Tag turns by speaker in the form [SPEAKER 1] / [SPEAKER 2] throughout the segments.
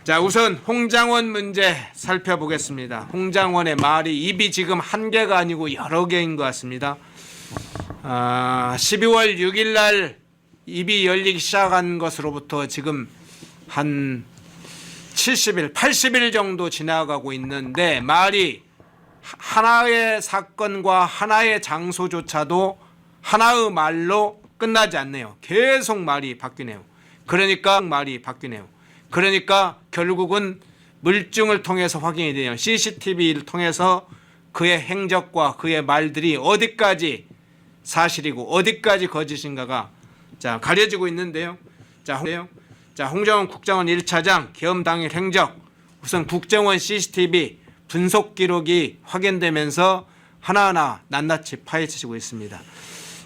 [SPEAKER 1] 자, 우선 홍장원 문제 살펴보겠습니다. 홍장원의 말이 입이 지금 한 개가 아니고 여러 개인 것 같습니다. 12월 6일 날 입이 열리기 시작한 것으로부터 지금 한 70일, 80일 정도 지나가고 있는데 말이 하나의 사건과 하나의 장소조차도 하나의 말로 끝나지 않네요. 계속 말이 바뀌네요. 그러니까 결국은 물증을 통해서 확인이 돼요. CCTV를 통해서 그의 행적과 그의 말들이 어디까지 사실이고 어디까지 거짓인가가 가려지고 있는데요. 홍정원 국정원 1차장 계엄 당일 행적, 우선 국정원 CCTV 분석 기록이 확인되면서 하나하나 낱낱이 파헤치고 있습니다.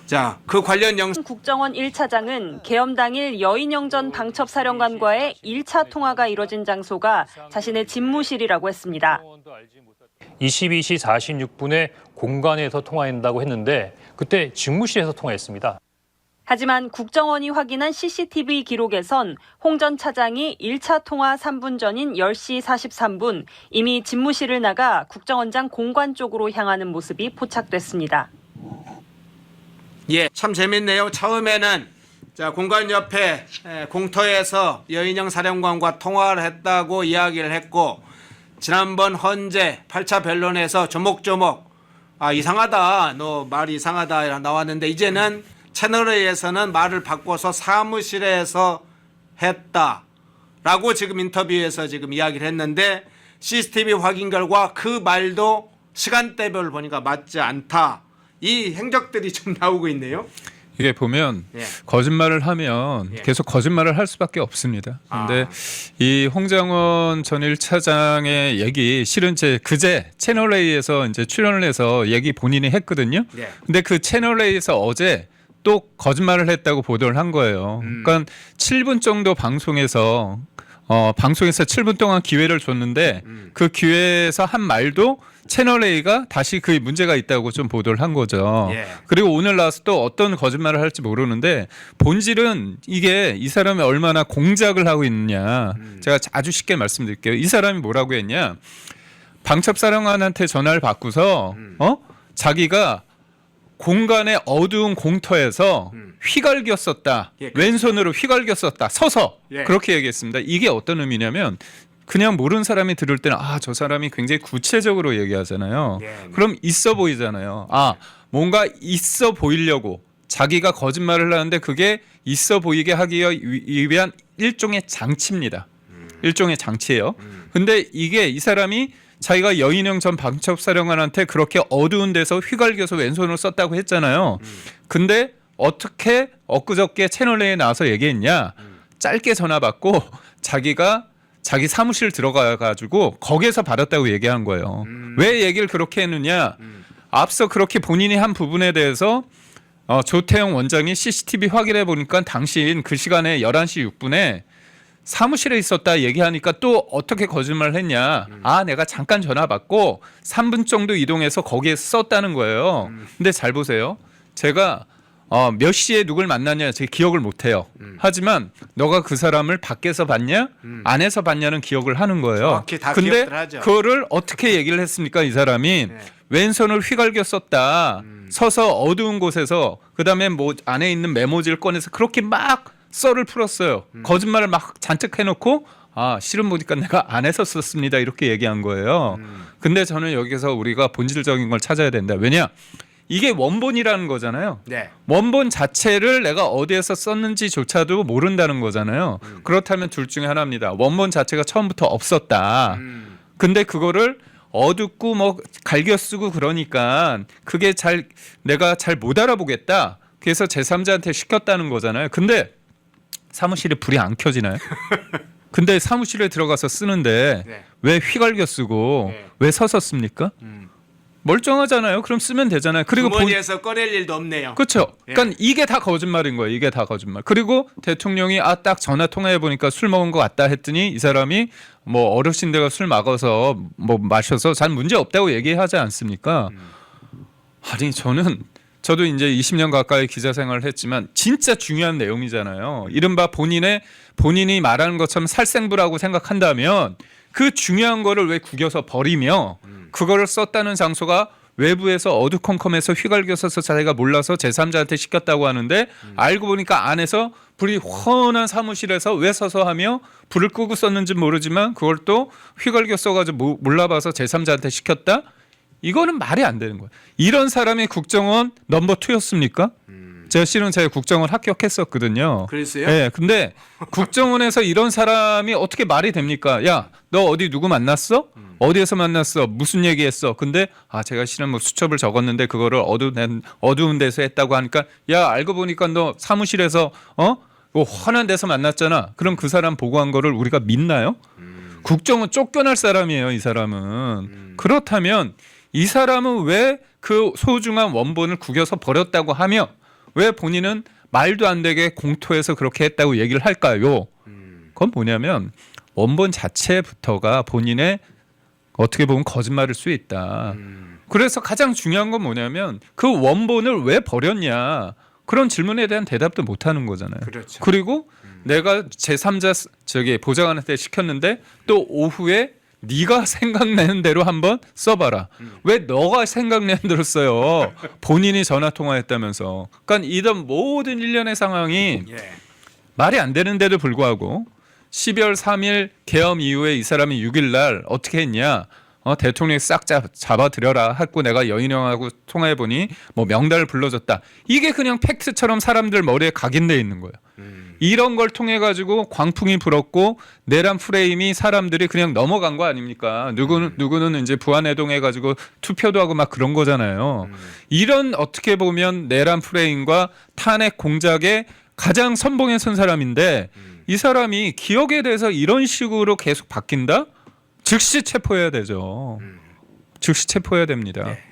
[SPEAKER 1] 자, 그 관련 영상.
[SPEAKER 2] 국정원 1차장은 계엄 당일 여인영 전 방첩사령관과의 1차 통화가 이뤄진 장소가 자신의 집무실이라고 했습니다.
[SPEAKER 3] 22시 46분에 공간에서 통화한다고 했는데 그때 집무실에서 통화했습니다.
[SPEAKER 2] 하지만 국정원이 확인한 CCTV 기록에선 홍 전 차장이 1차 통화 3분 전인 10시 43분 이미 집무실을 나가 국정원장 공관 쪽으로 향하는 모습이 포착됐습니다.
[SPEAKER 1] 예, 참 재밌네요. 처음에는 공관 옆에 공터에서 여인영 사령관과 통화를 했다고 이야기를 했고, 지난번 헌재 8차 변론에서 조목조목 이상하다, 너 말이 이상하다 나왔는데, 이제는 채널A에서는 말을 바꿔서 사무실에서 했다라고 지금 인터뷰에서 지금 이야기를 했는데, CCTV 확인 결과 그 말도 시간대별로 보니까 맞지 않다. 이 행적들이 좀 나오고 있네요.
[SPEAKER 4] 이게 보면 거짓말을 하면 계속 거짓말을 할 수밖에 없습니다. 그런데 이 홍장원 전 1차장의 얘기 실은 그제 채널A에서 이제 출연을 해서 얘기 본인이 했거든요. 근데 그 채널A에서 어제 또 거짓말을 했다고 보도를 한 거예요. 그러니까 7분 정도 방송에서 7분 동안 기회를 줬는데 그 기회에서 한 말도 채널A가 다시 그 문제가 있다고 좀 보도를 한 거죠. 그리고 오늘 나와서 또 어떤 거짓말을 할지 모르는데 본질은 이게 이 사람이 얼마나 공작을 하고 있느냐. 제가 아주 쉽게 말씀드릴게요. 이 사람이 뭐라고 했냐. 방첩사령관한테 전화를 받고서 자기가 공간의 어두운 공터에서 휘갈겼었다. 왼손으로 휘갈겼었다. 서서 그렇게 얘기했습니다. 이게 어떤 의미냐면 그냥 모르는 사람이 들을 때는 저 사람이 굉장히 구체적으로 얘기하잖아요. 그럼 있어 보이잖아요. 뭔가 있어 보이려고 자기가 거짓말을 하는데 그게 있어 보이게 하기 위한 일종의 장치입니다. 일종의 장치예요. 근데 이게 이 사람이 자기가 여인영 전 방첩사령관한테 그렇게 어두운 데서 휘갈겨서 왼손으로 썼다고 했잖아요. 근데 어떻게 엊그저께 채널A에 나와서 얘기했냐. 짧게 전화 받고 자기가 자기 사무실 들어가가지고 거기에서 받았다고 얘기한 거예요. 왜 얘기를 그렇게 했느냐. 앞서 그렇게 본인이 한 부분에 대해서 조태영 원장이 CCTV 확인해 보니까 당신 그 시간에 11시 6분에 사무실에 있었다 얘기하니까 또 어떻게 거짓말을 했냐. 내가 잠깐 전화 받고 3분 정도 이동해서 거기에 썼다는 거예요. 근데 잘 보세요. 제가 몇 시에 누굴 만났냐 제 기억을 못해요. 하지만 너가 그 사람을 밖에서 봤냐 안에서 봤냐는 기억을 하는 거예요. 근데 그거를 어떻게 얘기를 했습니까? 이 사람이 왼손을 휘갈겨 썼다. 서서 어두운 곳에서 그다음에 뭐 안에 있는 메모지를 꺼내서 그렇게 막 썰을 풀었어요. 거짓말을 막 잔뜩 해놓고 실은 보니까 내가 안에서 썼습니다. 이렇게 얘기한 거예요. 근데 저는 여기서 우리가 본질적인 걸 찾아야 된다. 왜냐? 이게 원본이라는 거잖아요. 원본 자체를 내가 어디에서 썼는지조차도 모른다는 거잖아요. 그렇다면 둘 중에 하나입니다. 원본 자체가 처음부터 없었다. 근데 그거를 어둡고 뭐 갈겨 쓰고 그러니까 그게 내가 잘 못 알아보겠다. 그래서 제3자한테 시켰다는 거잖아요. 근데 사무실에 불이 안 켜지나요? 근데 사무실에 들어가서 쓰는데 왜 휘갈겨 쓰고 왜 서서 씁니까? 멀쩡하잖아요. 그럼 쓰면 되잖아요. 그리고
[SPEAKER 1] 주머니에서 꺼낼 일도 없네요.
[SPEAKER 4] 그렇죠. 그러니까 이게 다 거짓말인 거예요. 이게 다 거짓말. 그리고 대통령이 딱 전화 통화해 보니까 술 먹은 것 같다 했더니 이 사람이 뭐 어르신들과 술 먹어서 뭐 마셔서 잘 문제 없다고 얘기하지 않습니까? 아니 저도 이제 20년 가까이 기자 생활을 했지만 진짜 중요한 내용이잖아요. 이른바 본인의 본인이 말하는 것처럼 살생부라고 생각한다면 그 중요한 거를 왜 구겨서 버리며 그거를 썼다는 장소가 외부에서 어두컴컴해서 휘갈겨서 자기가 몰라서 제3자한테 시켰다고 하는데 알고 보니까 안에서 불이 훤한 사무실에서 왜 서서 하며 불을 끄고 썼는지 모르지만 그걸 또 휘갈겨 써가지고 몰라봐서 제3자한테 시켰다? 이거는 말이 안 되는 거예요. 이런 사람이 국정원 넘버 2였습니까? 제가 실은 제가 국정원 합격했었거든요.
[SPEAKER 1] 그랬어요?
[SPEAKER 4] 네, 근데 국정원에서 이런 사람이 어떻게 말이 됩니까? 야, 너 어디 누구 만났어? 어디에서 만났어? 무슨 얘기했어? 근데 제가 실은 뭐 수첩을 적었는데 그거를 어두운 데서 했다고 하니까 야, 알고 보니까 너 사무실에서 뭐 훤한 데서 만났잖아. 그럼 그 사람 보고한 거를 우리가 믿나요? 국정원 쫓겨날 사람이에요, 이 사람은. 그렇다면 이 사람은 왜 그 소중한 원본을 구겨서 버렸다고 하며 왜 본인은 말도 안 되게 공토해서 그렇게 했다고 얘기를 할까요? 그건 뭐냐면 원본 자체부터가 본인의 어떻게 보면 거짓말일 수 있다. 그래서 가장 중요한 건 뭐냐면 그 원본을 왜 버렸냐. 그런 질문에 대한 대답도 못 하는 거잖아요.
[SPEAKER 1] 그렇죠.
[SPEAKER 4] 그리고 내가 제3자 보좌관한테 시켰는데 또 오후에 네가 생각나는 대로 한번 써봐라. 왜 너가 생각나는 대로 써요? 본인이 전화 통화했다면서. 그러니까 이런 모든 일련의 상황이
[SPEAKER 1] 예.
[SPEAKER 4] 말이 안 되는데도 불구하고 12월 3일 계엄 이후에 이 사람이 6일 날 어떻게 했냐? 대통령이 싹 잡아들여라 하고 내가 여인형하고 통화해보니 뭐 명단을 불러줬다. 이게 그냥 팩트처럼 사람들 머리에 각인돼 있는 거예요. 이런 걸 통해 가지고 광풍이 불었고 내란 프레임이 사람들이 그냥 넘어간 거 아닙니까? 누구는 이제 부안해동해 가지고 투표도 하고 막 그런 거잖아요. 이런 어떻게 보면 내란 프레임과 탄핵 공작의 가장 선봉에 선 사람인데 이 사람이 기억에 대해서 이런 식으로 계속 바뀐다? 즉시 체포해야 되죠. 즉시 체포해야 됩니다.
[SPEAKER 1] 네.